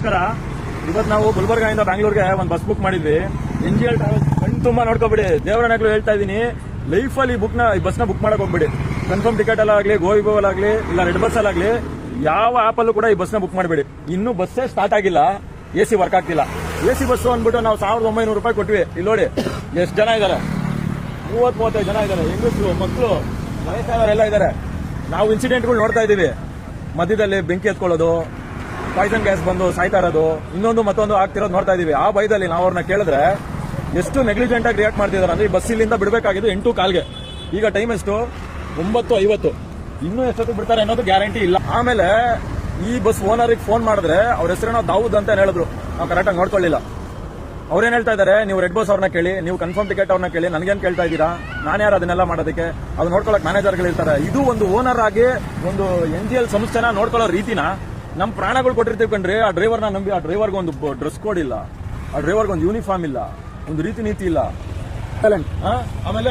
ನಮಸ್ಕಾರ. ಇವತ್ತು ನಾವು ಗುಲ್ಬರ್ಗಾಯಿಂದ ಬ್ಯಾಂಗ್ಳೂರ್ಗೆ ಒಂದು ಬಸ್ ಬುಕ್ ಮಾಡಿದ್ವಿ. NGL ಟ್ರಾವೆಲ್ಸ್ ಕಣ್ ತುಂಬಾ ನೋಡ್ಕೊಬಿಡಿ. ದೇವರನಾಗ್ಲೂ ಹೇಳ್ತಾ ಇದೀನಿ, ಲೈಫಲ್ಲಿ ಈ ಬಸ್ನ ಬುಕ್ ಮಾಡಕ್ ಹೋಗ್ಬಿಡಿ. ಕನ್ಫರ್ಮ್ ಟಿಕೆಟ್ ಅಲ್ಲಾಗ್ಲಿ, ಗೋವಿಗೋಲ್ ಆಗ್ಲಿ, ಇಲ್ಲ ರೆಡ್ ಬಸ್ ಅಲ್ಲಾಗ್ಲಿ, ಯಾವ ಆಪ್ ಅಲ್ಲೂ ಕೂಡ ಈ ಬಸ್ನ ಬುಕ್ ಮಾಡಬೇಡಿ. ಇನ್ನೂ ಬಸ್ಸೇ ಸ್ಟಾರ್ಟ್ ಆಗಿಲ್ಲ, AC ವರ್ಕ್ ಆಗ್ತಿಲ್ಲ. AC ಬಸ್ಸು ಅಂದ್ಬಿಟ್ಟು ನಾವು 1900 ರೂಪಾಯಿ ಕೊಟ್ವಿ. ಇಲ್ಲಿ ನೋಡಿ ಎಷ್ಟು ಜನ ಇದ್ದಾರೆ, 30-35 ಜನ ಇದ್ದಾರೆ. ಹೆಂಗಸರು, ಮಕ್ಕಳು, ವಯಸ್ಸಾದವರೆಲ್ಲ ಇದ್ದಾರೆ. ನಾವು ಇನ್ಸಿಡೆಂಟ್ಗಳು ನೋಡ್ತಾ ಇದೀವಿ. ಮಧ್ಯದಲ್ಲಿ ಬೆಂಕಿ ಎತ್ಕೊಳ್ಳೋದು, ಪಾಯ್ಸನ್ ಗ್ಯಾಸ್ ಬಂದು ಸಾಯ್ತಾ ಇರೋದು, ಇನ್ನೊಂದು ಮತ್ತೊಂದು ಆಗ್ತಿರೋದು ನೋಡ್ತಾ ಇದೀವಿ. ಆ ಭಯದಲ್ಲಿ ನಾವು ಅವ್ರನ್ನ ಕೇಳಿದ್ರೆ ಎಷ್ಟು ನೆಗ್ಲಿಜೆಂಟ್ ಆಗಿ ರಿಯಾಕ್ಟ್ ಮಾಡ್ತಿದ್ದಾರೆ ಅಂದ್ರೆ, ಈ ಬಸ್ ಇಲ್ಲಿಂದ ಬಿಡಬೇಕಾಗಿದ್ದು 8:15ಗೆ. ಈಗ ಟೈಮ್ ಎಷ್ಟು? 9:50. ಇನ್ನೂ ಎಷ್ಟೊತ್ತಿಗೆ ಬಿಡ್ತಾರೆ ಅನ್ನೋದು ಗ್ಯಾರಂಟಿ ಇಲ್ಲ. ಆಮೇಲೆ ಈ ಬಸ್ ಓನರ್ಗೆ ಫೋನ್ ಮಾಡಿದ್ರೆ ಅವ್ರ ಹೆಸರೇನೋ ದಾವೂದ್ ಅಂತ ಹೇಳಿದ್ರು. ನಾವು ಕರೆಕ್ಟಾಗಿ ನೋಡ್ಕೊಳ್ಳಿಲ್ಲ. ಅವ್ರೇನ್ ಹೇಳ್ತಾ ಇದಾರೆ, ನೀವು ರೆಡ್ ಬಸ್ ಅವ್ರನ್ನ ಕೇಳಿ, ನೀವು ಕನ್ಫರ್ಮ್ ಟಿಕೆಟ್ ಅವ್ರನ್ನ ಕೇಳಿ, ನನಗೇನ್ ಕೇಳ್ತಾ ಇದ್ದೀರಾ? ನಾನು ಯಾರು ಅದನ್ನೆಲ್ಲ ಮಾಡೋದಕ್ಕೆ? ಅದು ನೋಡ್ಕೊಳ್ಳೋಕೆ ಮ್ಯಾನೇಜರ್ಗಳು ಇರ್ತಾರೆ. ಇದು ಒಂದು ಓನರ್ ಆಗಿ ಒಂದು NGL ಸಂಸ್ಥೆನ ನೋಡ್ಕೊಳ್ಳೋ ರೀತಿನ ನಮ್ಮ ಪ್ರಾಣಗಳು ಕೊಟ್ಟಿರ್ತೀವಿ ಕಣ್ರಿ. ಆ ಡ್ರೈವರ್ನ ನಂಬಿ, ಆ ಡ್ರೈವರ್ಗೆ ಒಂದು ಡ್ರೆಸ್ ಕೋಡ್ ಇಲ್ಲ, ಆ ಡ್ರೈವರ್ಗೆ ಒಂದು ಯೂನಿಫಾರ್ಮ್ ಇಲ್ಲ, ಒಂದು ರೀತಿ ನೀತಿ ಇಲ್ಲ. ಆಮೇಲೆ